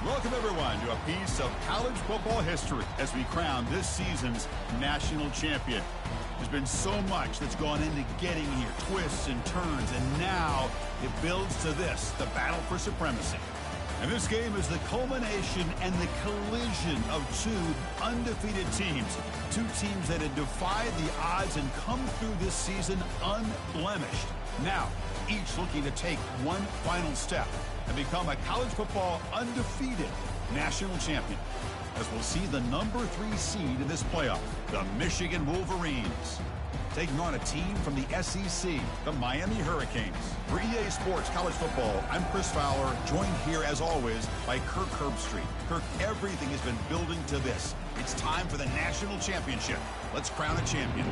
Welcome, everyone, to a piece of college football history as we crown this season's national champion. There's been so much that's gone into getting here, twists and turns, and now it builds to this, the battle for supremacy. And this game is the culmination and the collision of two undefeated teams. Two teams that had defied the odds and come through this season unblemished. Now, each looking to take one final step and become a college football undefeated national champion. As we'll see the number 3 seed in this playoff, the Michigan Wolverines, taking on a team from the SEC, the Miami Hurricanes. For EA Sports College Football, I'm Chris Fowler, joined here as always by Kirk Herbstreit. Kirk, everything has been building to this. It's time for the national championship. Let's crown a champion.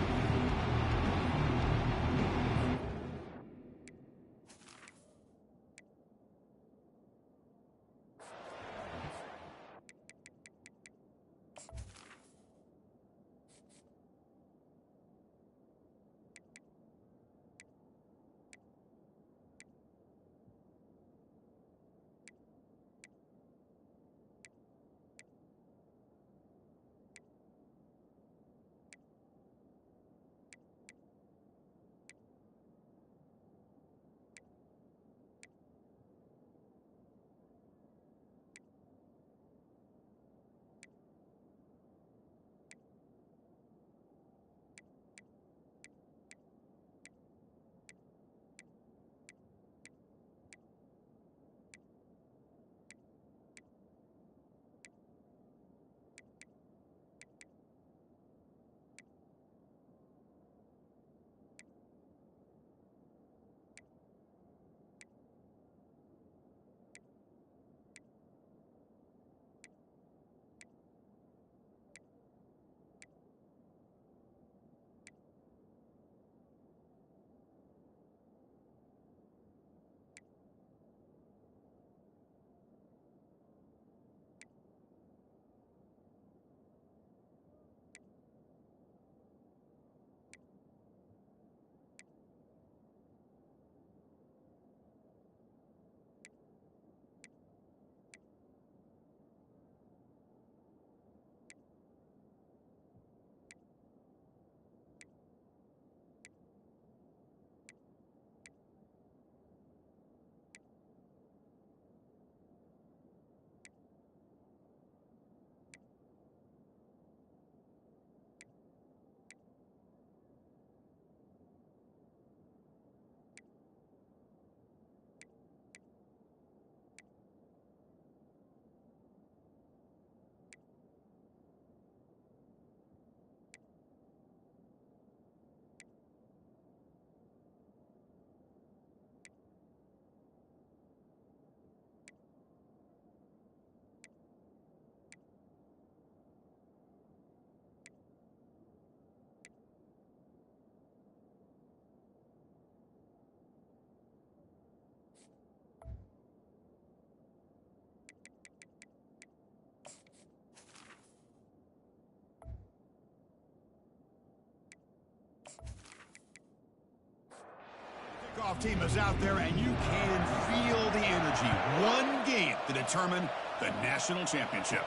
Kickoff team is out there, and you can feel the energy. One game to determine the national championship.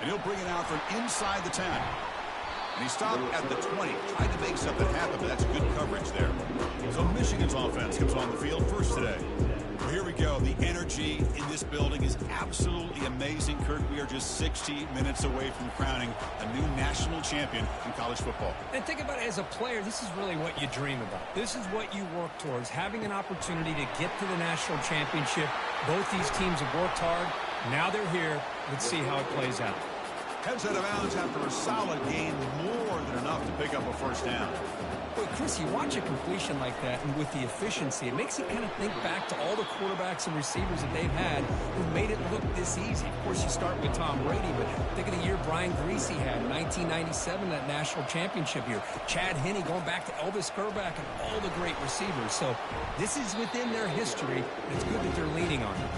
And he'll bring it out from inside the 10. And he stopped at the 20. Tried to make something happen, but that's good coverage there. So Michigan's offense comes on the field first today. Well, here we go. The energy in this building is absolutely amazing, Kirk. We are just 60 minutes away from crowning a new national champion in college football. And think about it, as a player, this is really what you dream about. This is what you work towards, having an opportunity to get to the national championship. Both these teams have worked hard. Now they're here. Let's see how it plays out. Heads out of bounds after a solid gain, more than enough to pick up a first down. But Chris, you watch a completion like that, and with the efficiency, it makes you kind of think back to all the quarterbacks and receivers that they've had who made it look this easy. Of course, you start with Tom Brady, but think of the year Brian Greasy had in 1997, that national championship year. Chad Henne going back to Elvis Grbac and all the great receivers. So this is within their history. It's good that they're leaning on it.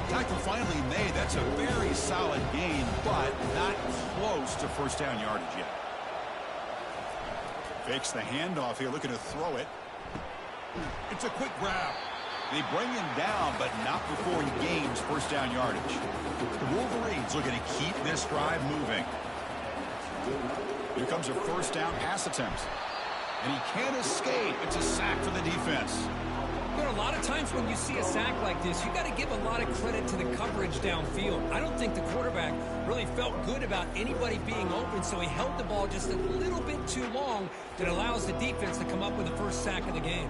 Tackle finally made. That's a very solid gain, but not close to first down yardage yet. Fakes the handoff here, looking to throw it. It's a quick grab. They bring him down, but not before he gains first down yardage. The Wolverines looking to keep this drive moving. Here comes a first down pass attempt. And he can't escape. It's a sack for the defense. You know, a lot of times when you see a sack like this, you got to give a lot of credit to the coverage downfield. I don't think the quarterback really felt good about anybody being open, so he held the ball just a little bit too long that allows the defense to come up with the first sack of the game.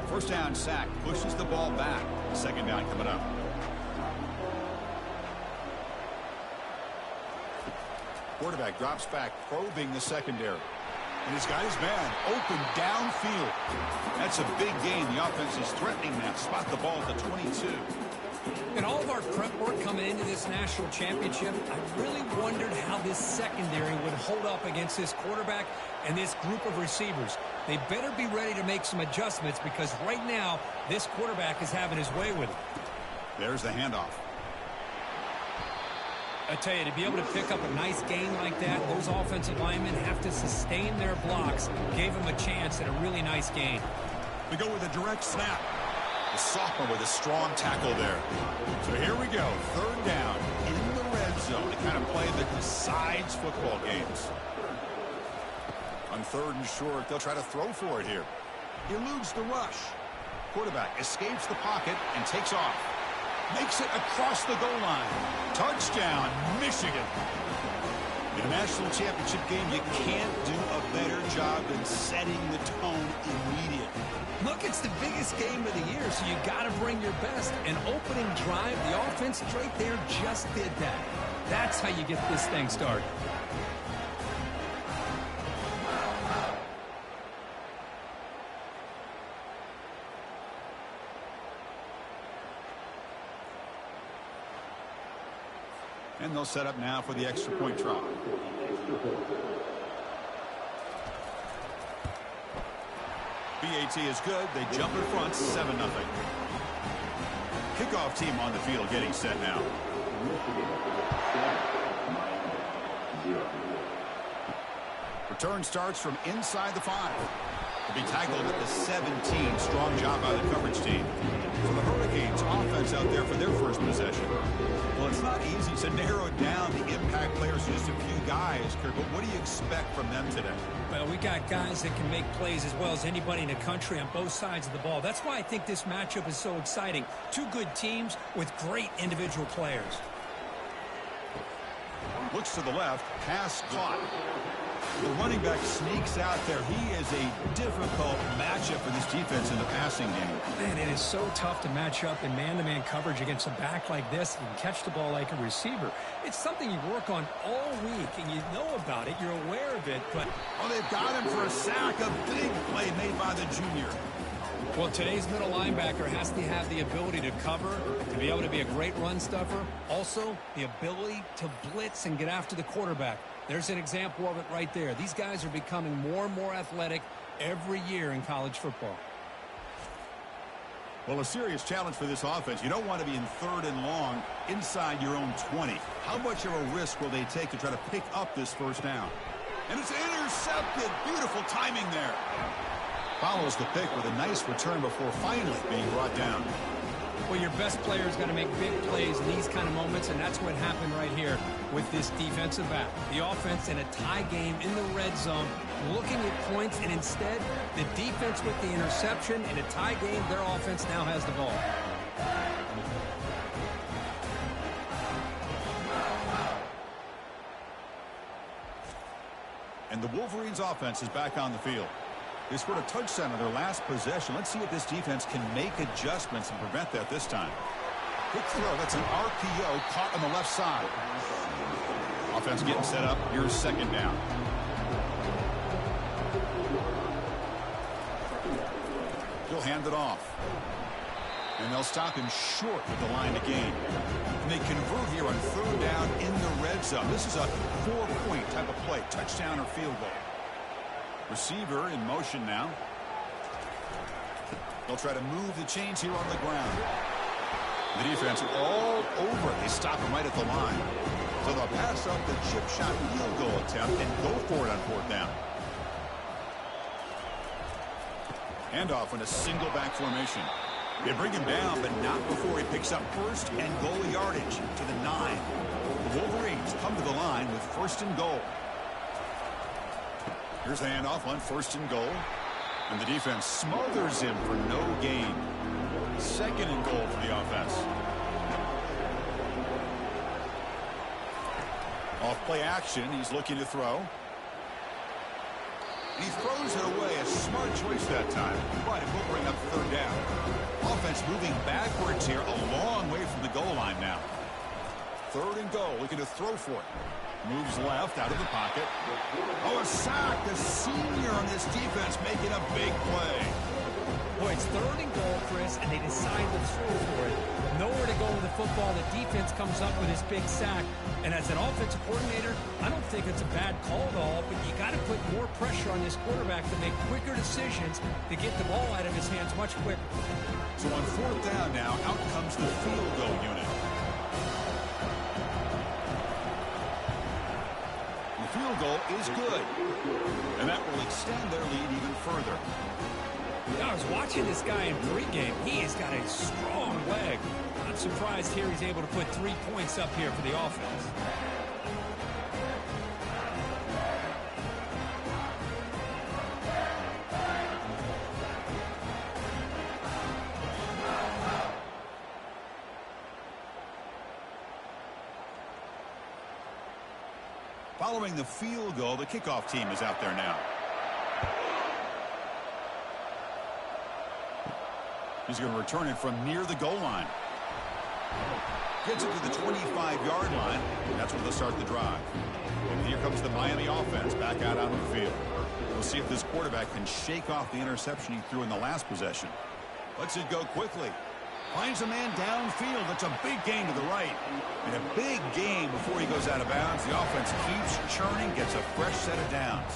First down sack pushes the ball back. Second down coming up. Quarterback drops back, probing the secondary. And he's got his man open downfield. That's a big gain. The offense is threatening that. Spot the ball at the 22. In all of our prep work coming into this national championship, I really wondered how this secondary would hold up against this quarterback and this group of receivers. They better be ready to make some adjustments because right now, this quarterback is having his way with it. There's the handoff. I tell you, to be able to pick up a nice gain like that, those offensive linemen have to sustain their blocks. Gave them a chance at a really nice gain. We go with a direct snap. The sophomore with a strong tackle there. So here we go. Third down in the red zone. The kind of play that decides football games. On third and short, they'll try to throw for it here. Eludes the rush. Quarterback escapes the pocket and takes off. Makes it across the goal line. Touchdown, Michigan. In a national championship game, you can't do a better job than setting the tone immediately. Look, it's the biggest game of the year, so you got to bring your best. An opening drive, the offense right there just did that. That's how you get this thing started. And they'll set up now for the extra point try. BAT is good. They jump in front, 7-0. Kickoff team on the field getting set now. Return starts from inside the 5. To be tackled at the 17. Strong job by the coverage team. For the Hurricanes, offense out there for their first possession. Well, it's not easy to narrow down the impact players to just a few guys, Kirk, but what do you expect from them today? Well, we got guys that can make plays as well as anybody in the country on both sides of the ball. That's why I think this matchup is so exciting. Two good teams with great individual players. Looks to the left, pass caught. The running back sneaks out there. He is a difficult matchup for this defense in the passing game. Man, it is so tough to match up in man-to-man coverage against a back like this and catch the ball like a receiver. It's something you work on all week, and you know about it. You're aware of it, but... Oh, they've got him for a sack. A big play made by the junior. Well, today's middle linebacker has to have the ability to cover, to be able to be a great run stuffer. Also, the ability to blitz and get after the quarterback. There's an example of it right there. These guys are becoming more and more athletic every year in college football. Well, a serious challenge for this offense. You don't want to be in third and long inside your own 20. How much of a risk will they take to try to pick up this first down? And it's intercepted. Beautiful timing there. Follows the pick with a nice return before finally being brought down. Well, your best player's got to make big plays in these kind of moments, and that's what happened right here with this defensive back. The offense in a tie game in the red zone, looking at points, and instead, the defense with the interception. In a tie game, their offense now has the ball. And the Wolverines offense is back on the field. They scored a touchdown on their last possession. Let's see if this defense can make adjustments and prevent that this time. Quick throw. That's an RPO caught on the left side. Offense getting set up. Here's second down. He'll hand it off. And they'll stop him short with the line to gain. And they convert here on third down in the red zone. This is a 4-point type of play. Touchdown or field goal. Receiver in motion now. They'll try to move the chains here on the ground. The defense all over it. They stop him right at the line. So they'll pass up the chip shot field goal attempt and go for it on fourth down. Handoff in a single back formation. They bring him down, but not before he picks up first and goal yardage to the 9. The Wolverines come to the line with first and goal. Here's the handoff on first and goal. And the defense smothers him for no gain. Second and goal for the offense. Off play action, he's looking to throw. And he throws it away. A smart choice that time. But it will bring up third down. Offense moving backwards here, a long way from the goal line now. Third and goal, looking to throw for it. Moves left out of the pocket. Oh, a sack. The senior on this defense making a big play. Boy, it's third and goal, Chris, and they decide to throw for it. Nowhere to go with the football. The defense comes up with this big sack. And as an offensive coordinator, I don't think it's a bad call at all, but you got to put more pressure on this quarterback to make quicker decisions to get the ball out of his hands much quicker. So on fourth down now, out comes the field goal unit. The field goal is good. And that will extend their lead even further. I was watching this guy in pregame. He has got a strong leg. I'm surprised here he's able to put 3 points up here for the offense. Following the field goal, the kickoff team is out there now. He's going to return it from near the goal line. Gets it to the 25-yard line. That's where they'll start the drive. And here comes the Miami offense back out on the field. We'll see if this quarterback can shake off the interception he threw in the last possession. Lets it go quickly. Finds a man downfield. That's a big gain to the right. And a big gain before he goes out of bounds. The offense keeps churning, gets a fresh set of downs.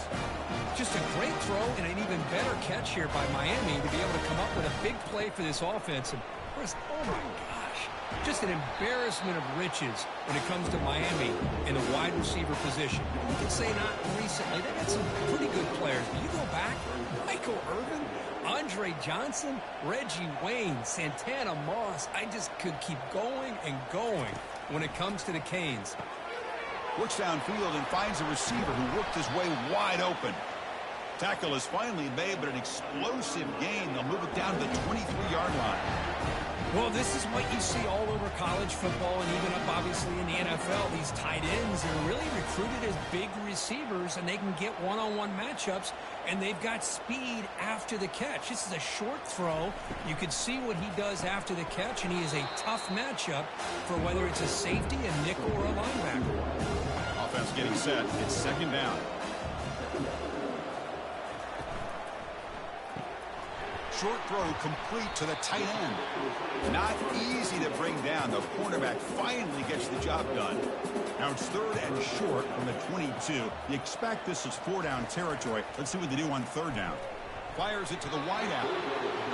Just a great throw and an even better catch here by Miami to be able to come up with a big play for this offense. And of course, oh my gosh, just an embarrassment of riches when it comes to Miami in the wide receiver position. You can say not recently. They got some pretty good players. But you go back, Michael Irvin, Andre Johnson, Reggie Wayne, Santana Moss. I just could keep going and going when it comes to the Canes. Works downfield and finds a receiver who worked his way wide open. Tackle is finally made, but an explosive gain. They'll move it down to the 23-yard line. Well, this is what you see all over college football and even up, obviously, in the NFL. These tight ends are really recruited as big receivers, and they can get one-on-one matchups, and they've got speed after the catch. This is a short throw. You can see what he does after the catch, and he is a tough matchup for whether it's a safety, a nickel, or a linebacker. Offense getting set. It's second down. Short throw complete to the tight end. Not easy to bring down. The cornerback finally gets the job done. Now it's third and short from the 22. You expect this is four-down territory. Let's see what they do on third down. Fires it to the wideout.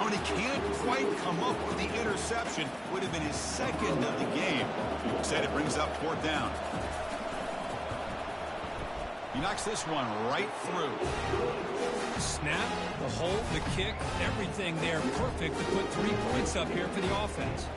Oh, and he can't quite come up with the interception. Would have been his second of the game. Instead, it brings up fourth down. He knocks this one right through. Snap, the hold, the kick, everything there perfect to put 3 points up here for the offense.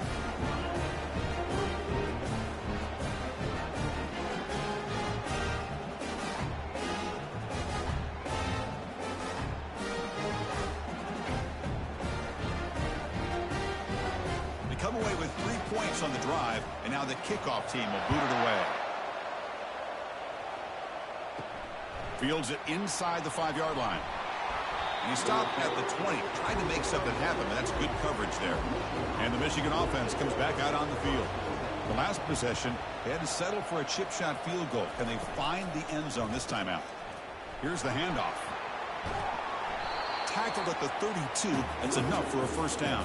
They come away with 3 points on the drive, and now the kickoff team will boot it away. Fields it inside the 5-yard line. And he stopped at the 20, trying to make something happen, but that's good coverage there. And the Michigan offense comes back out on the field. The last possession, they had to settle for a chip shot field goal. Can they find the end zone this time out? Here's the handoff. Tackled at the 32. That's enough for a first down.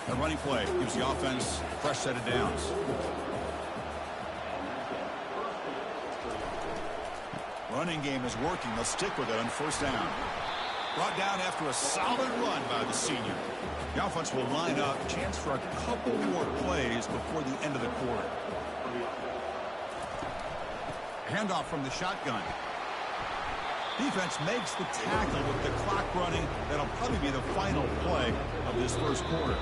A running play gives the offense a fresh set of downs. Running game is working. They'll stick with it on first down. Brought down after a solid run by the senior. The offense will line up. Chance for a couple more plays before the end of the quarter. Handoff from the shotgun. Defense makes the tackle with the clock running. That'll probably be the final play of this first quarter.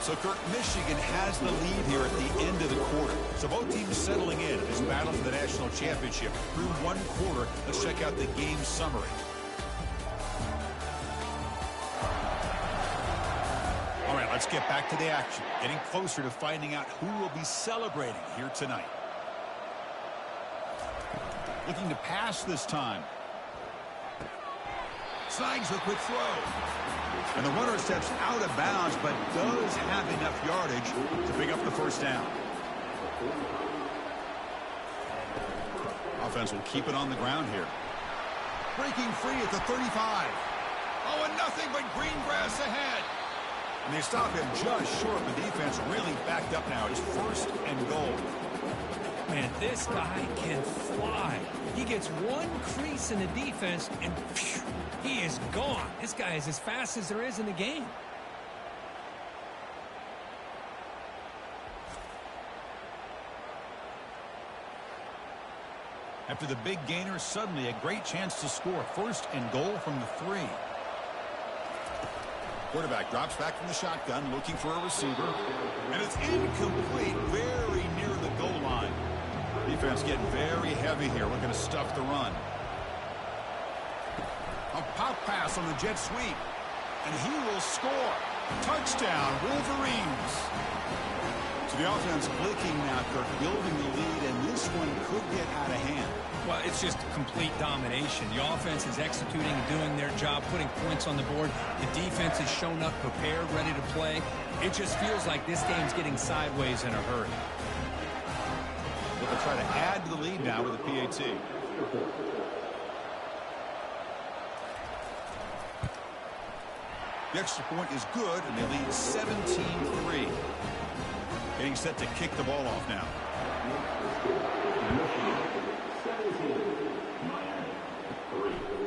So, Kirk, Michigan has the lead here at the end of the quarter. So both teams settling in this battle for the national championship through one quarter. Let's check out the game summary. All right, let's get back to the action. Getting closer to finding out who will be celebrating here tonight. Looking to pass this time. Snags a quick throw. And the runner steps out of bounds, but does have enough yardage to pick up the first down. Offense will keep it on the ground here. Breaking free at the 35. Oh, and nothing but green grass ahead. And they stop him just short. The defense really backed up now. It's first and goal. Man, this guy can fly. He gets one crease in the defense, and phew, he is gone. This guy is as fast as there is in the game. After the big gainer, suddenly a great chance to score. First and goal from the 3. Quarterback drops back from the shotgun, looking for a receiver. And it's incomplete, very near the goal line. Defense getting very heavy here, looking to stuff the run. A pop pass on the jet sweep. And he will score. Touchdown, Wolverines. So the offense clicking now, Kirk, building the lead, and this one could get out of hand. Well, it's just complete domination. The offense is executing and doing their job, putting points on the board. The defense has shown up prepared, ready to play. It just feels like this game's getting sideways in a hurry. They'll try to add to the lead now with a PAT. The extra point is good, and they lead 17-3. Getting set to kick the ball off now.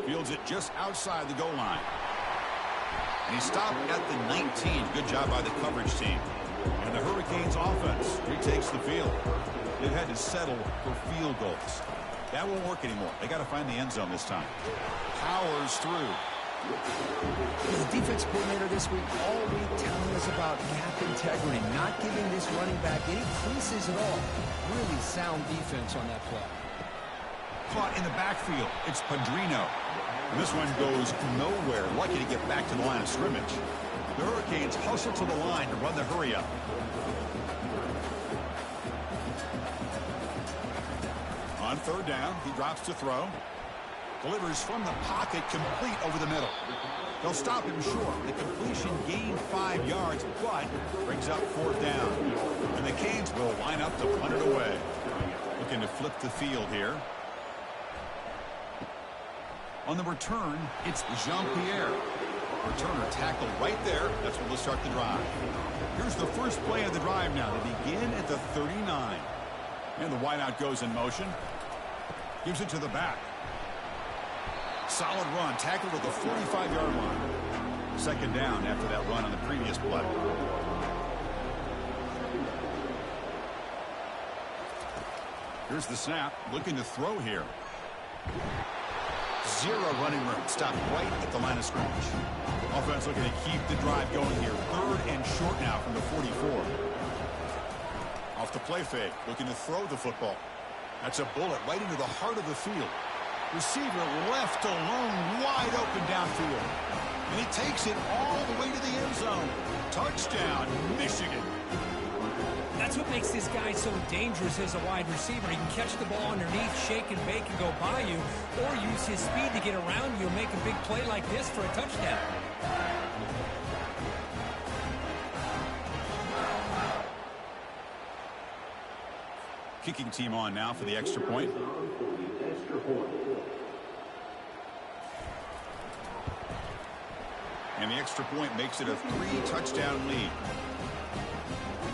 Fields it just outside the goal line. And he stopped at the 19. Good job by the coverage team. And the Hurricanes offense retakes the field. They've had to settle for field goals. That won't work anymore. They got to find the end zone this time. Powers through. The defense coordinator this week all week telling us about gap integrity, not giving this running back any creases at all. Really sound defense on that play. Caught in the backfield. It's Padrino. And this one goes nowhere. Lucky to get back to the line of scrimmage. The Hurricanes hustle to the line to run the hurry up. On third down, he drops to throw. Delivers from the pocket, complete over the middle. They'll stop him short. The completion gained 5 yards, but brings up fourth down. And the Canes will line up to punt it away. Looking to flip the field here. On the return, it's Jean-Pierre. Returner tackled right there. That's where they'll start the drive. Here's the first play of the drive now. They begin at the 39. And the wideout goes in motion. Gives it to the back. Solid run, tackled at the 45-yard line. Second down after that run on the previous play. Here's the snap, looking to throw here. Zero running room, stopped right at the line of scrimmage. Offense looking to keep the drive going here. Third and short now from the 44. Off the play fake, looking to throw the football. That's a bullet right into the heart of the field. Receiver left alone, wide open downfield. And he takes it all the way to the end zone. Touchdown, Michigan. That's what makes this guy so dangerous as a wide receiver. He can catch the ball underneath, shake and bake and go by you, or use his speed to get around you and make a big play like this for a touchdown. Kicking team on now for the extra point. And the extra point makes it a 3-touchdown lead.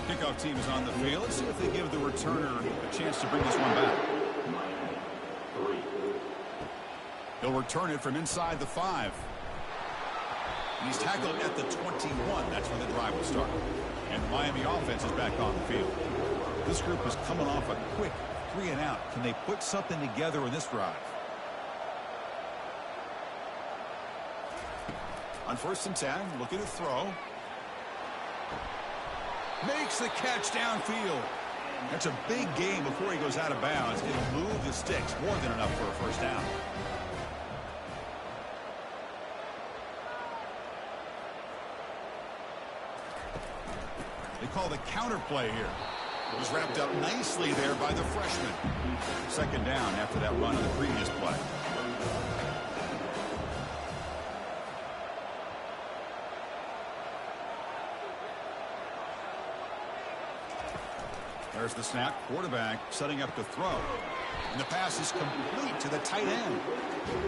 Kickoff team is on the field. Let's see if they give the returner a chance to bring this one back. He'll return it from inside the 5. And he's tackled at the 21. That's where the drive will start. And the Miami offense is back on the field. This group is coming off a quick 3 and out. Can they put something together in this drive? On 1st and 10, looking to throw. Makes the catch downfield. That's a big gain before he goes out of bounds. It'll move the sticks, more than enough for a 1st down. They call the counter play here. It was wrapped up nicely there by the freshman. 2nd down after that run on the previous play. There's the snap. Quarterback setting up to throw. And the pass is complete to the tight end.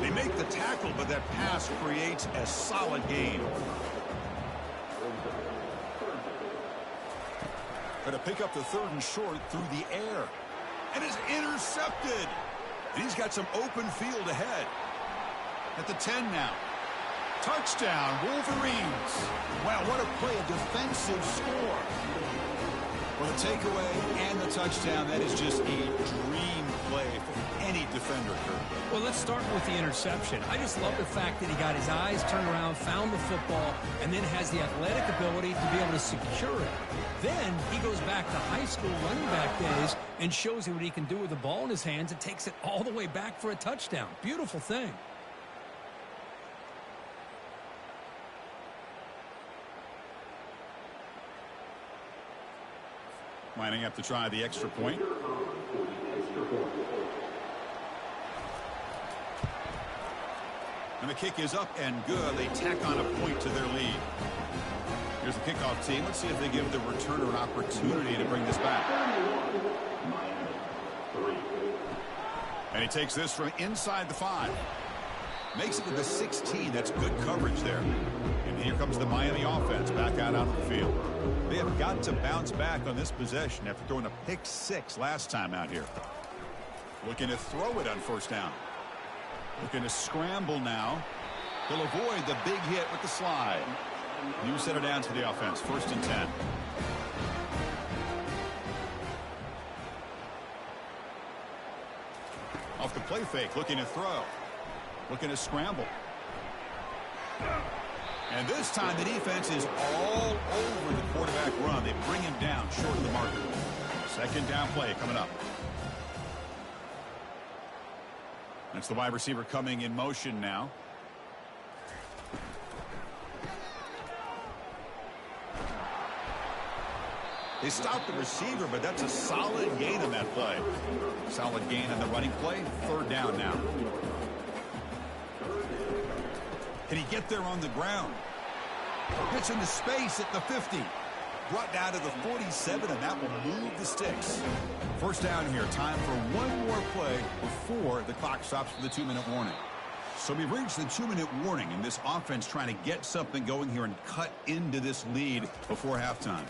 They make the tackle, but that pass creates a solid gain. Going to pick up the 3rd and short through the air. And is intercepted. And he's got some open field ahead. At the 10 now. Touchdown, Wolverines. Wow, what a play, a defensive score. Well, the takeaway and the touchdown, that is just a dream play for any defender, Kurt. Well, let's start with the interception. I just love the fact that he got his eyes turned around, found the football, and then has the athletic ability to be able to secure it. Then he goes back to high school running back days and shows you what he can do with the ball in his hands and takes it all the way back for a touchdown. Beautiful thing. Lining up to try the extra point. And the kick is up and good. They tack on a point to their lead. Here's the kickoff team. Let's see if they give the returner an opportunity to bring this back. And he takes this from inside the 5. Makes it to the 16. That's good coverage there. And here comes the Miami offense back out onto the field. They have got to bounce back on this possession after throwing a pick 6 last time out here. Looking to throw it on 1st down. Looking to scramble now. He'll avoid the big hit with the slide. New center down to the offense. 1st and 10. Off the play fake. Looking to throw. Looking to scramble. And this time the defense is all over the quarterback run. They bring him down short of the marker. 2nd down play coming up. That's the wide receiver coming in motion now. They stopped the receiver, but that's a solid gain on that play. Solid gain on the running play. 3rd down now. Can he get there on the ground? Hits into space at the 50. Brought down to the 47, and that will move the sticks. 1st down here. Time for one more play before the clock stops for the 2-minute warning. So we've reached the 2-minute warning, and this offense trying to get something going here and cut into this lead before halftime.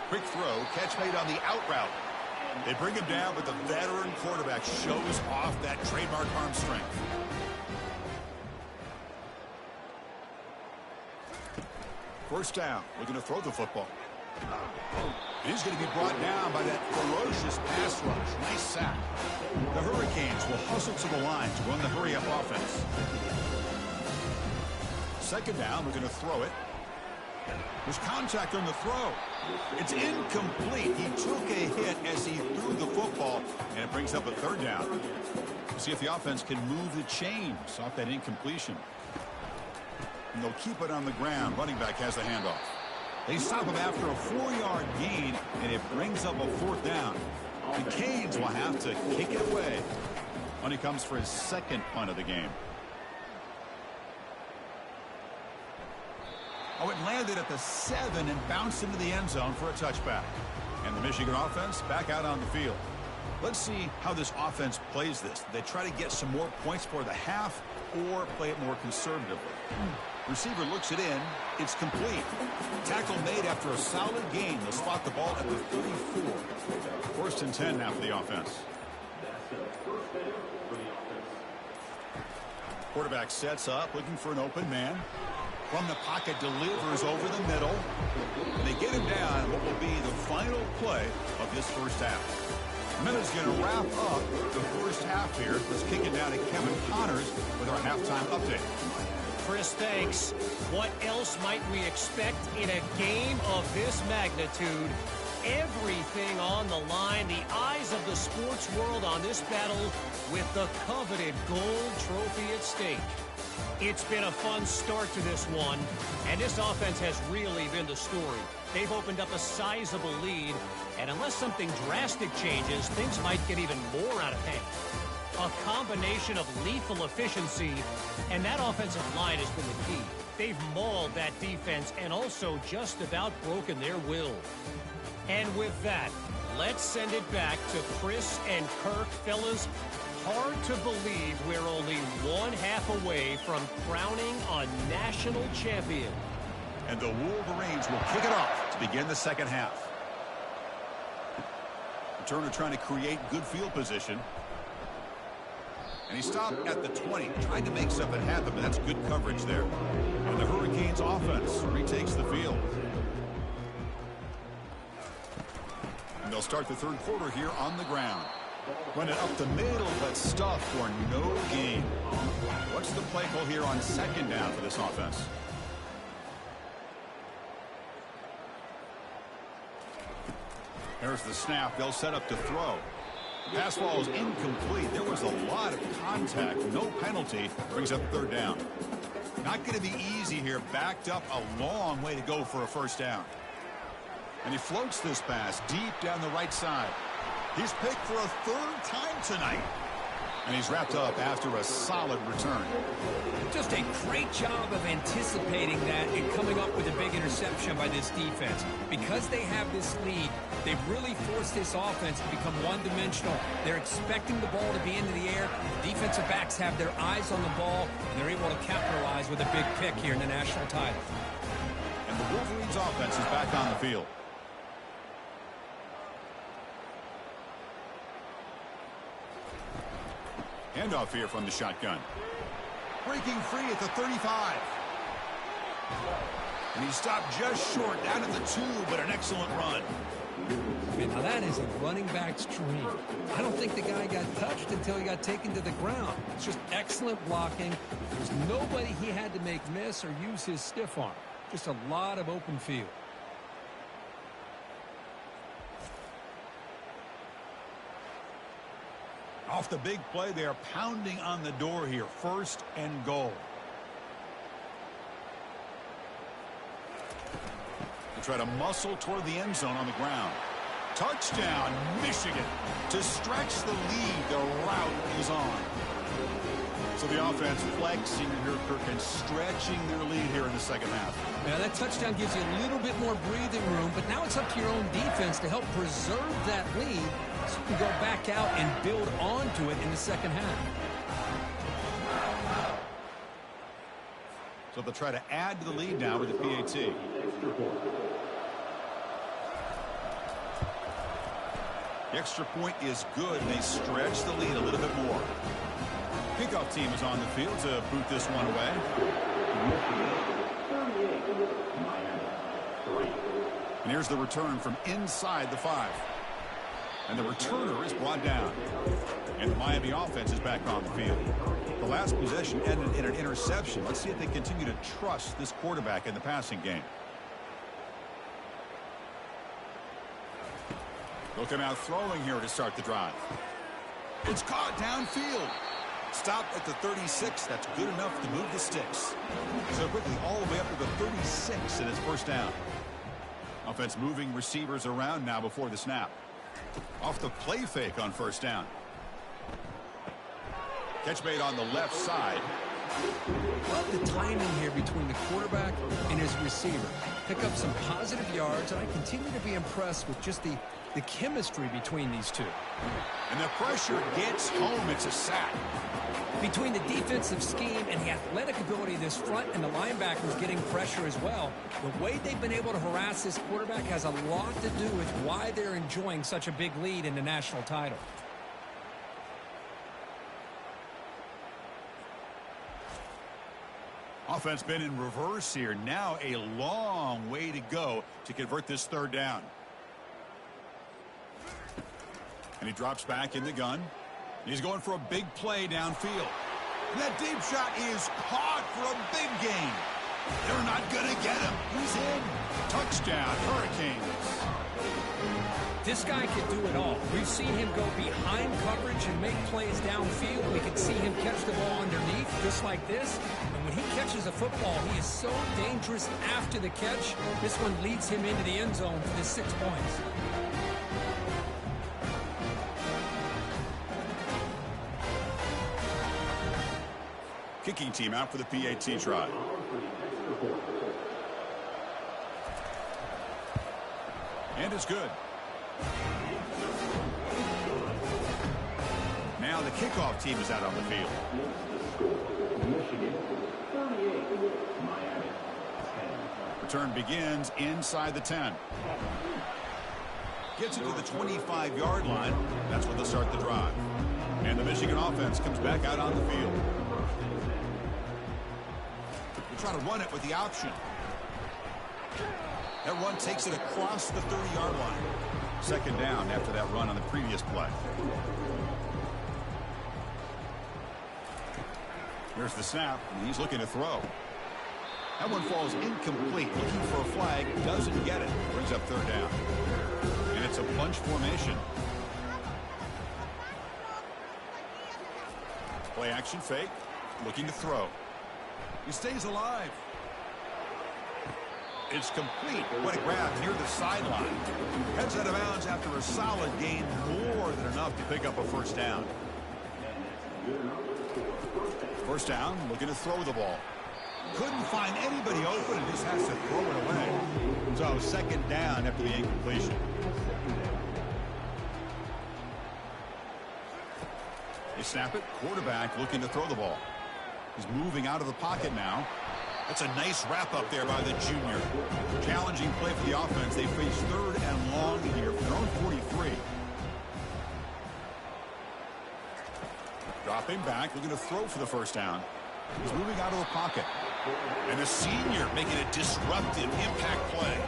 Quick throw. Catch made on the out route. They bring him down, but the veteran quarterback shows off that trademark arm strength. First down, looking to throw the football. And he's going to be brought down by that ferocious pass rush. Nice sack. The Hurricanes will hustle to the line to run the hurry-up offense. 2nd down, looking to throw it. There's contact on the throw. It's incomplete. He took a hit as he threw the football, and it brings up a 3rd down. See if the offense can move the chains off that incompletion. And they'll keep it on the ground. Running back has the handoff. They stop him after a 4-yard gain, and it brings up a 4th down. The Canes will have to kick it away when he comes for his 2nd punt of the game. Oh, it landed at the 7 and bounced into the end zone for a touchback. And the Michigan offense back out on the field. Let's see how this offense plays this. They try to get some more points for the half or play it more conservatively. Receiver looks it in. It's complete. Tackle made after a solid gain. They'll spot the ball at the 34. 1st and 10 now for the offense. Quarterback sets up, looking for an open man. From the pocket, delivers over the middle. And they get him down what will will be the final play of this first half. And then is going to wrap up the first half here. Let's kick it down to Kevin Connors with our halftime update. Chris, thanks. What else might we expect in a game of this magnitude? Everything on the line, the eyes of the sports world on this battle with the coveted gold trophy at stake. It's been a fun start to this one, and this offense has really been the story. They've opened up a sizable lead, and unless something drastic changes, things might get even more out of hand. A combination of lethal efficiency, and that offensive line has been the key. They've mauled that defense and also just about broken their will. And with that, let's send it back to Chris and Kirk. Fellas, hard to believe we're only one half away from crowning a national champion. And the Wolverines will kick it off to begin the second half. Turner trying to create good field position. And he stopped at the 20, trying to make something happen, but that's good coverage there. And the Hurricanes offense retakes the field. And they'll start the third quarter here on the ground. Run it up the middle, but stuff for no gain. What's the play call here on second down for this offense? There's the snap. They'll set up to throw. Pass ball is incomplete. There was a lot of contact. No penalty. Brings up third down. Not going to be easy here. Backed up a long way to go for a first down. And he floats this pass deep down the right side. He's picked for a third time tonight. And he's wrapped up after a solid return. Just a great job of anticipating that and coming up with a big interception by this defense. Because they have this lead, they've really forced this offense to become one-dimensional. They're expecting the ball to be into the air. The defensive backs have their eyes on the ball, and they're able to capitalize with a big pick here in the national title. And the Wolverines offense is back on the field. Handoff here from the shotgun. Breaking free at the 35. And he stopped just short down at the 2, but an excellent run. Okay, now that is a running back's dream. I don't think the guy got touched until he got taken to the ground. It's just excellent blocking. There's nobody he had to make miss or use his stiff arm. Just a lot of open field. Off the big play, they are pounding on the door here. First and goal. They try to muscle toward the end zone on the ground. Touchdown, Michigan. To stretch the lead, the route is on. So the offense flexing here, Kirk, and stretching their lead here in the second half. Now that touchdown gives you a little bit more breathing room, but now it's up to your own defense to help preserve that lead so you can go back out and build onto it in the second half. So they'll try to add to the lead now with the PAT. The extra point is good. They stretch the lead a little bit more. Kickoff team is on the field to boot this one away. And here's the return from inside the 5. And the returner is brought down. And the Miami offense is back on the field. The last possession ended in an interception. Let's see if they continue to trust this quarterback in the passing game. They'll come out throwing here to start the drive. It's caught downfield. Stopped at the 36. That's good enough to move the sticks. So quickly all the way up to the 36, and it's first down. Offense moving receivers around now before the snap. Off the play fake on first down. Catch made on the left side. Love the timing here between the quarterback and his receiver. Pick up some positive yards, and I continue to be impressed with just the chemistry between these two. And the pressure gets home. It's a sack. Between the defensive scheme and the athletic ability of this front and the linebackers getting pressure as well, the way they've been able to harass this quarterback has a lot to do with why they're enjoying such a big lead in the national title. Offense been in reverse here. Now a long way to go to convert this third down. And he drops back in the gun. He's going for a big play downfield. And that deep shot is caught for a big gain. They're not going to get him. He's in. Touchdown, Hurricanes. This guy can do it all. We've seen him go behind coverage and make plays downfield. We can see him catch the ball underneath, just like this. And when he catches a football, he is so dangerous after the catch. This one leads him into the end zone for the 6 points. Kicking team out for the PAT try. And it's good. Now the kickoff team is out on the field. Return begins inside the 10. Gets it to the 25-yard line. That's where they'll start the drive. And the Michigan offense comes back out on the field. They try to run it with the option. That run takes it across the 30-yard line. Second down after that run on the previous play. Here's the snap, and he's looking to throw. That one falls incomplete. Looking for a flag, doesn't get it. Brings up third down. And it's a bunch formation. Play action fake. Looking to throw. He stays alive. It's complete. What a grab near the sideline. Heads out of bounds after a solid gain, more than enough to pick up a first down. First down, looking to throw the ball. Couldn't find anybody open and just has to throw it away. So second down after the incompletion. They snap it. Quarterback looking to throw the ball. He's moving out of the pocket now. That's a nice wrap up there by the junior. Challenging play for the offense. They face third and long here from their own 43. Dropping back, looking to throw for the first down. He's moving out of the pocket. And a senior making a disruptive impact play.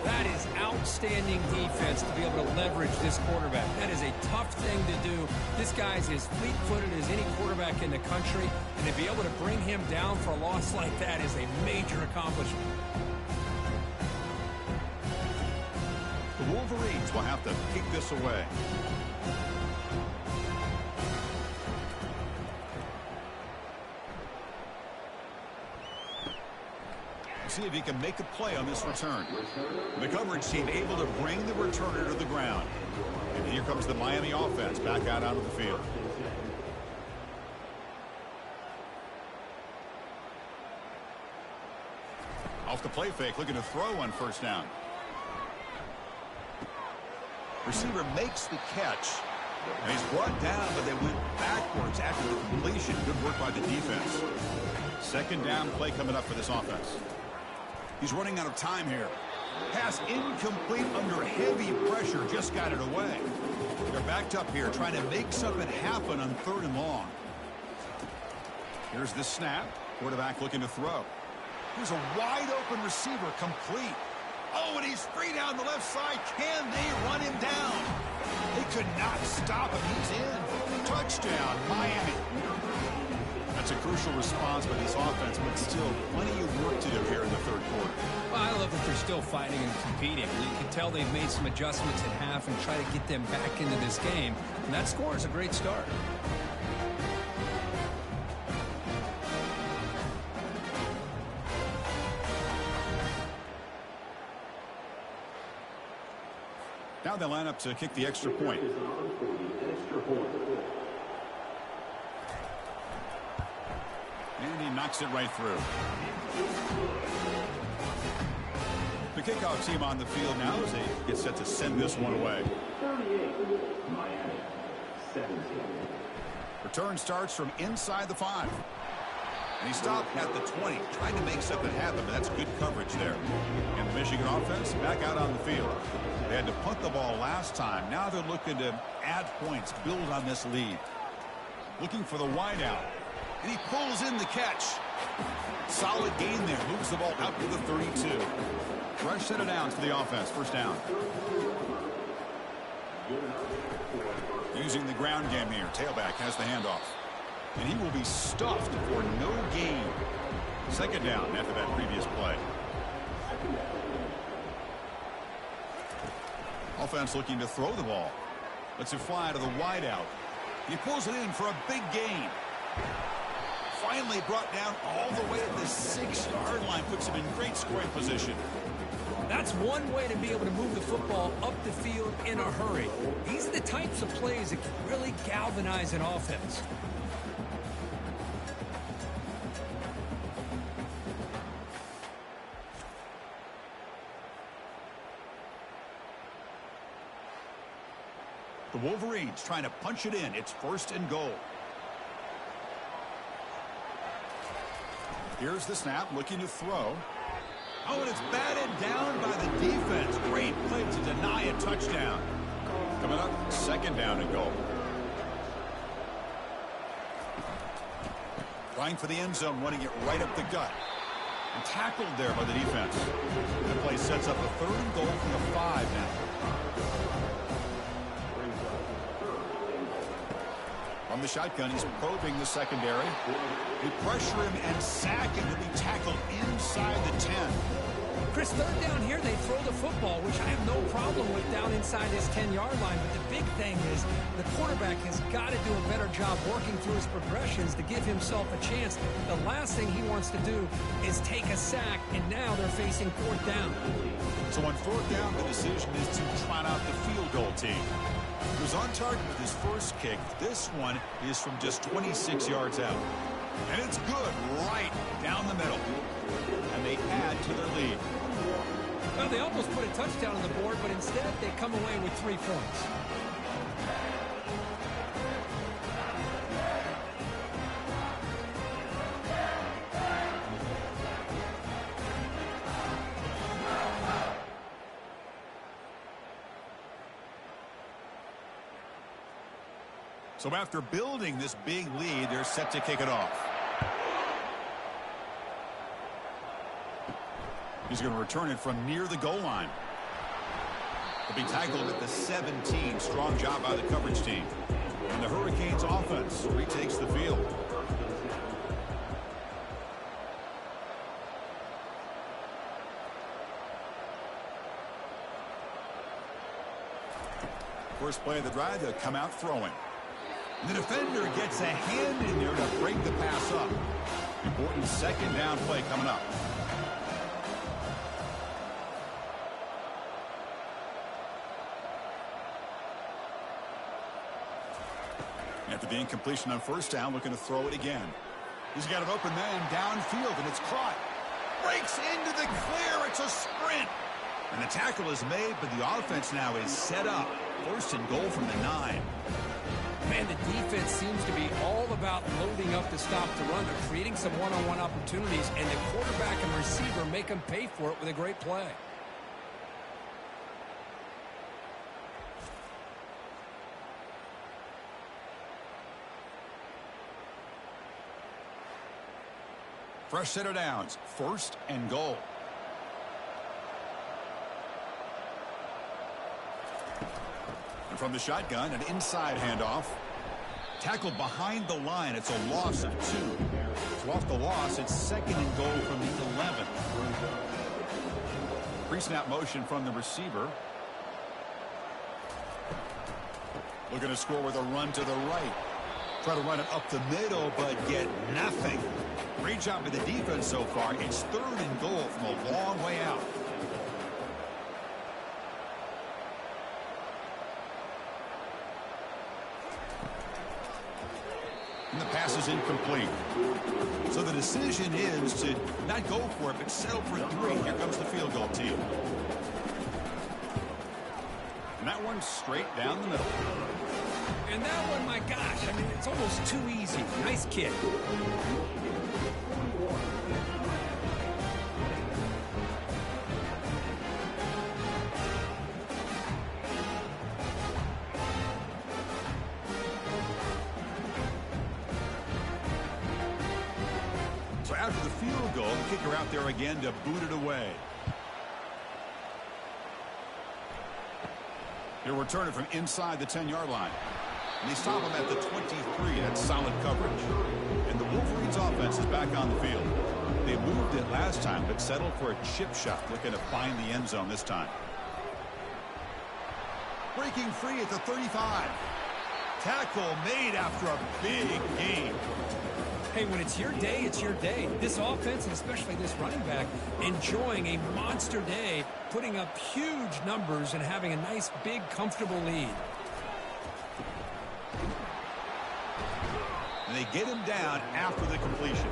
That is outstanding defense to be able to leverage this quarterback. That is a tough thing to do. This guy's as fleet-footed as any quarterback in the country, and to be able to bring him down for a loss like that is a major accomplishment. The Wolverines will have to kick this away. See if he can make a play on this return. The coverage team able to bring the returner to the ground. And here comes the Miami offense back out onto the field. Off the play fake, looking to throw on first down. Receiver makes the catch. And he's brought down, but they went backwards after the completion. Good work by the defense. Second down play coming up for this offense. He's running out of time here. Pass incomplete under heavy pressure. Just got it away. They're backed up here trying to make something happen on third and long. Here's the snap. Quarterback looking to throw. Here's a wide open receiver complete. Oh, and he's free down the left side. Can they run him down? They could not stop him. He's in. Touchdown, Miami. That's a crucial response by this offense, but still plenty of work to do here in the third quarter. Well, I love that they're still fighting and competing. You can tell they've made some adjustments at half and try to get them back into this game. And that score is a great start. Now they line up to kick the extra point. And he knocks it right through. The kickoff team on the field now as they get set to send this one away. Return starts from inside the 5. And he stopped at the 20, trying to make something happen, but that's good coverage there. And the Michigan offense back out on the field. They had to punt the ball last time. Now they're looking to add points, build on this lead. Looking for the wideout. And he pulls in the catch. Solid gain there. Moves the ball out to the 32. Fresh set of downs for the offense. First down. Using the ground game here. Tailback has the handoff. And he will be stuffed for no gain. Second down after that previous play. Offense looking to throw the ball. Lets it fly to the wideout. He pulls it in for a big gain. Finally brought down all the way at the 6-yard line. Puts him in great scoring position. That's one way to be able to move the football up the field in a hurry. These are the types of plays that can really galvanize an offense. The Wolverines trying to punch it in. It's 1st and goal. Here's the snap, looking to throw. Oh, and it's batted down by the defense. Great play to deny a touchdown. Coming up, 2nd down and goal. Trying for the end zone, running it right up the gut. And tackled there by the defense. The play sets up a 3rd and goal from the 5 now. From the shotgun, he's probing the secondary. They pressure him and sack him to be tackled inside the 10. Chris, 3rd down here, they throw the football, which I have no problem with down inside his 10-yard line. But the big thing is the quarterback has got to do a better job working through his progressions to give himself a chance. The last thing he wants to do is take a sack, and now they're facing 4th down. So on 4th down, the decision is to trot out the field goal team. He was on target with his first kick. This one is from just 26 yards out. And it's good right down the middle. And they add to their lead. Well, they almost put a touchdown on the board, but instead they come away with 3 points. So after building this big lead, they're set to kick it off. He's going to return it from near the goal line. He'll be tackled at the 17. Strong job by the coverage team. And the Hurricanes offense retakes the field. First play of the drive, they'll come out throwing. The defender gets a hand in there to break the pass up. Important 2nd down play coming up. After the incompletion on 1st down, looking to throw it again. He's got an open man downfield, and it's caught. Breaks into the clear. It's a sprint. And the tackle is made, but the offense now is set up. 1st and goal from the 9. Man, the defense seems to be all about loading up to stop the run. They're creating some one-on-one opportunities, and the quarterback and receiver make them pay for it with a great play. Fresh set of downs. 1st and goal. And from the shotgun, an inside handoff. Tackled behind the line. It's a loss of 2. So off the loss, it's 2nd and goal from the 11. Pre-snap motion from the receiver. Looking to score with a run to the right. Try to run it up the middle, but get nothing. Great job by the defense so far. It's 3rd and goal from a long way out. And the pass is incomplete. So the decision is to not go for it, but settle for 3. Here comes the field goal team. And that one's straight down the middle. And that one, my gosh, I mean, it's almost too easy. Nice kick. So after the field goal, the kicker out there again to boot it away. He'll return it from inside the 10-yard line. And they stop him at the 23. That's solid coverage. And the Wolverines offense is back on the field. They moved it last time, but settled for a chip shot, looking to find the end zone this time. Breaking free at the 35. Tackle made after a big gain. Hey, when it's your day, it's your day. This offense, and especially this running back, enjoying a monster day, putting up huge numbers and having a nice, big, comfortable lead. And they get him down after the completion.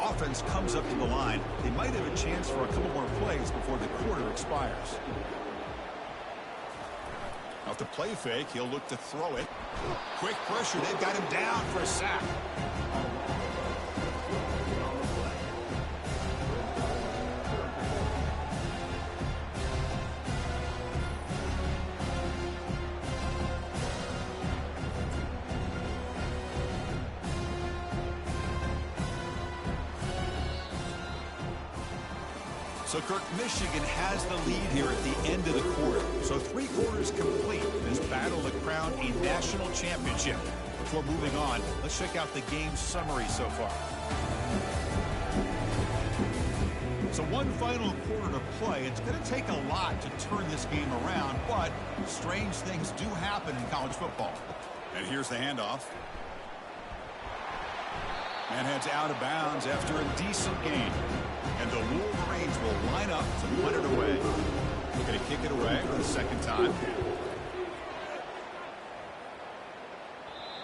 Offense comes up to the line. They might have a chance for a couple more plays before the quarter expires. Off the play fake, he'll look to throw it. Quick pressure, they've got him down for a sack. So, Kirk, Michigan has the lead here at the end of the quarter. So 3 quarters complete in this battle to crown a national championship. Before moving on, let's check out the game summary so far. So one final quarter to play. It's going to take a lot to turn this game around, but strange things do happen in college football. And here's the handoff. And heads out of bounds after a decent gain. And the Wolverines will line up to punt it away. Looking to kick it away for the second time.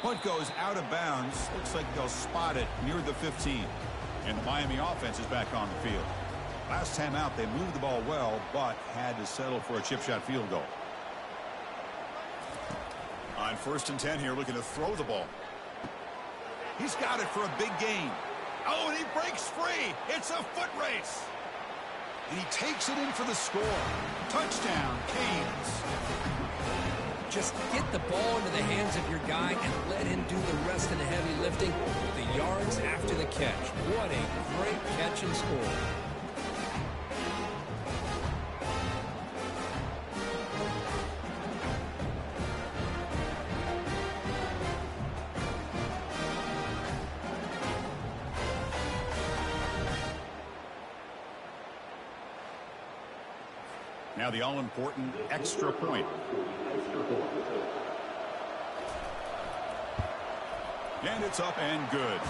Punt goes out of bounds. Looks like they'll spot it near the 15. And the Miami offense is back on the field. Last time out, they moved the ball well, but had to settle for a chip shot field goal. On 1st and 10 here, looking to throw the ball. He's got it for a big gain. Oh, and he breaks free. It's a foot race. And he takes it in for the score. Touchdown, Canes. Just get the ball into the hands of your guy and let him do the rest of the heavy lifting. The yards after the catch. What a great catch and score. Now the all-important extra point. And it's up and good.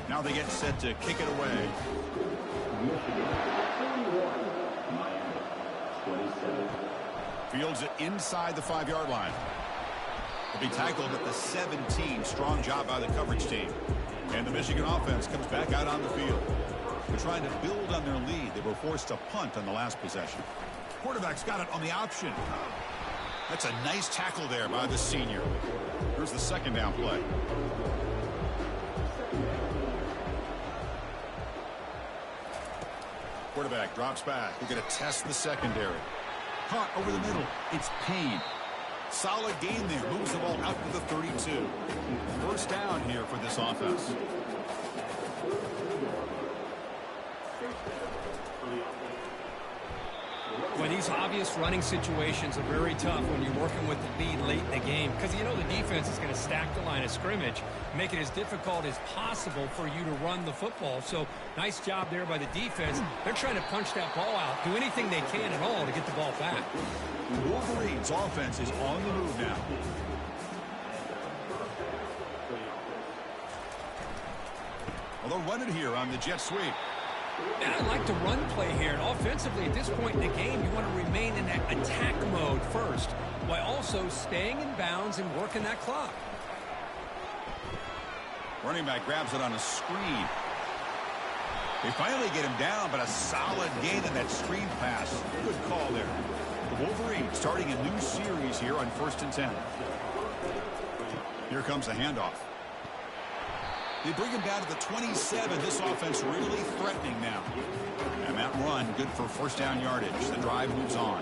Now they get set to kick it away. Fields it inside the 5-yard line. He'll be tackled at the 17. Strong job by the coverage team. And the Michigan offense comes back out on the field. They're trying to build on their lead. They were forced to punt on the last possession. Quarterback's got it on the option. That's a nice tackle there by the senior. Here's the second down play. Quarterback drops back. We're going to test the secondary. Caught over the middle. It's Payne. Solid gain there. Moves the ball out to the 32. First down here for this offense. Well, these obvious running situations are very tough when you're working with the lead late in the game because you know the defense is going to stack the line of scrimmage, make it as difficult as possible for you to run the football. So nice job there by the defense. They're trying to punch that ball out, do anything they can at all to get the ball back. Wolverines offense is on the move now. Well, they'll run it here on the jet sweep. And I like the run play here. And offensively, at this point in the game, you want to remain in that attack mode first, while also staying in bounds and working that clock. Running back grabs it on a screen. They finally get him down, but a solid gain in that screen pass. Good call there. The Wolverines starting a new series here on 1st and 10. Here comes the handoff. They bring him down to the 27. This offense really threatening now. And that run, good for first down yardage. The drive moves on.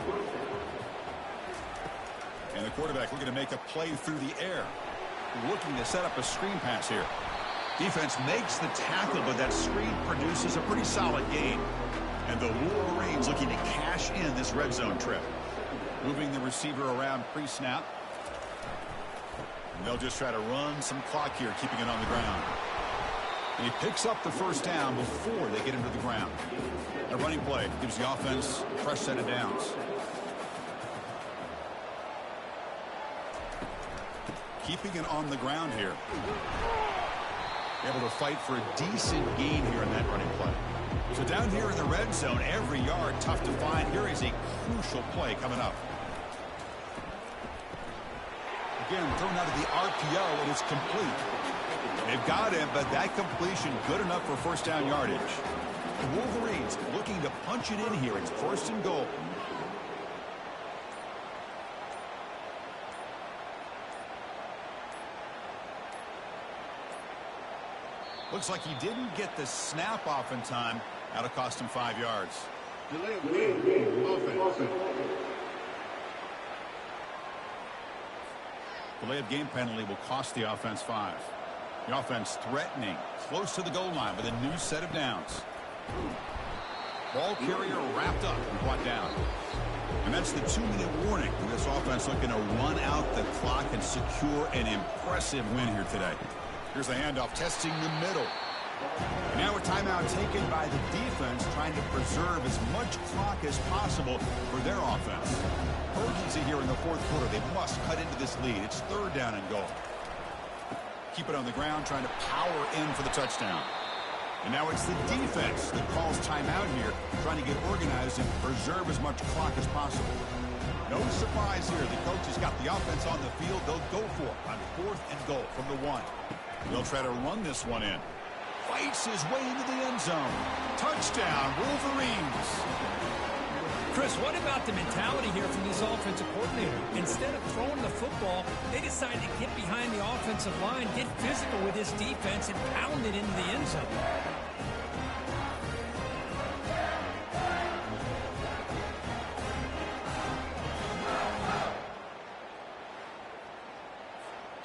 And the quarterback looking to make a play through the air. Looking to set up a screen pass here. Defense makes the tackle, but that screen produces a pretty solid gain. And the Wolverines looking to cash cash in this red zone trip. Moving the receiver around pre-snap. They'll just try to run some clock here, keeping it on the ground. And he picks up the first down before they get him to the ground. A running play gives the offense a fresh set of downs. Keeping it on the ground here. Able to fight for a decent gain here in that running play. So down here in the red zone, every yard tough to find. Here is a crucial play coming up. Again, thrown out of the RPO, and it's complete. They've got him, but that completion good enough for first down yardage. The Wolverines looking to punch it in here. It's first and goal. Looks like he didn't get the snap off in time. That'll cost him 5 yards. Delay of game penalty will cost the offense 5. The offense threatening, close to the goal line with a new set of downs. Ball carrier wrapped up and brought down. And that's the 2-minute warning. This offense looking to run out the clock and secure an impressive win here today. Here's the handoff, testing the middle. And now a timeout taken by the defense, trying to preserve as much clock as possible for their offense. Urgency here in the fourth quarter. They must cut into this lead. It's third down and goal. Keep it on the ground, trying to power in for the touchdown. And now it's the defense that calls timeout here, trying to get organized and preserve as much clock as possible. No surprise here. The coach has got the offense on the field. They'll go for it on fourth and goal from the 1. They'll try to run this one in. Fights his way into the end zone. Touchdown, Wolverines. Chris, what about the mentality here from this offensive coordinator? Instead of throwing the football, they decided to get behind the offensive line, get physical with this defense, and pound it into the end zone.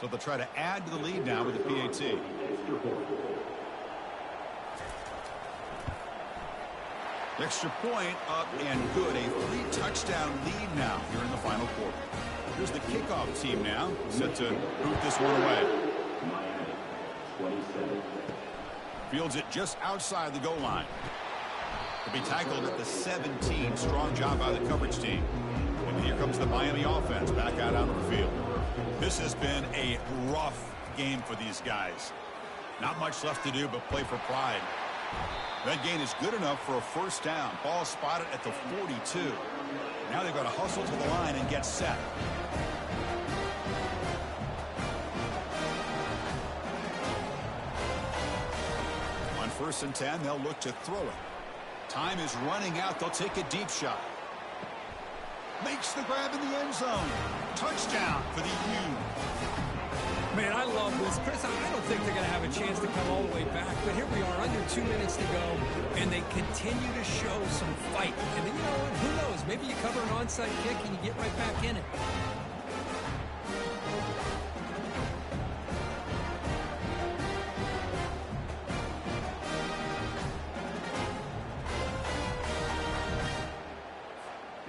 So they'll try to add to the lead now with the PAT. Extra point up and good. A 3-touchdown lead now here in the final quarter. Here's the kickoff team now, set to boot this one away. Fields it just outside the goal line. To be tackled at the 17. Strong job by the coverage team. And here comes the Miami offense back out onto the field. This has been a rough game for these guys. Not much left to do but play for pride. That gain is good enough for a first down. Ball spotted at the 42. Now they've got to hustle to the line and get set. On 1st and 10, they'll look to throw it. Time is running out. They'll take a deep shot. Makes the grab in the end zone. Touchdown for the U. Man, I love this. Chris, I don't think they're going to have a chance to come all the way back, but here we are, under 2 minutes to go, and they continue to show some fight. And then, you know what, who knows? Maybe you cover an onside kick and you get right back in it.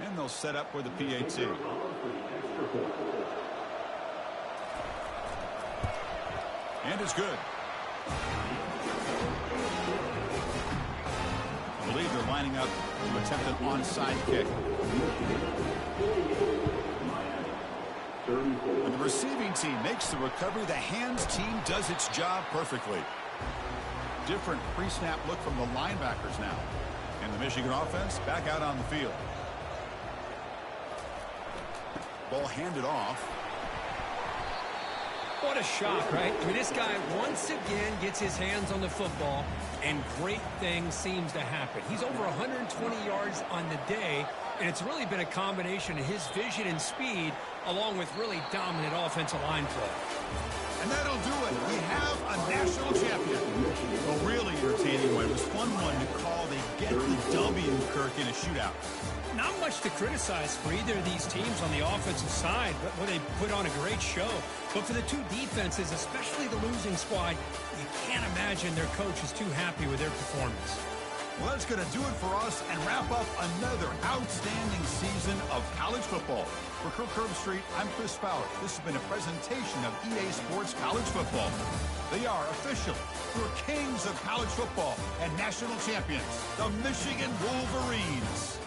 And they'll set up with the PAT. And it's good. I believe they're lining up to attempt an onside kick. When the receiving team makes the recovery, the hands team does its job perfectly. Different pre-snap look from the linebackers now. And the Michigan offense back out on the field. Ball handed off. What a shot, right? I mean, this guy once again gets his hands on the football, and great things seems to happen. He's over 120 yards on the day, and it's really been a combination of his vision and speed, along with really dominant offensive line play. And that'll do it. We have a national champion. A really entertaining one. It was fun one to call. They get the W, Kirk, in a shootout. Not much to criticize for either of these teams on the offensive side, but they put on a great show. But for the two defenses, especially the losing squad, you can't imagine their coach is too happy with their performance. Well, that's going to do it for us and wrap up another outstanding season of college football. For Kirk Herbstreit, I'm Chris Fowler. This has been a presentation of EA Sports College Football. They are officially your kings of college football and national champions, the Michigan Wolverines.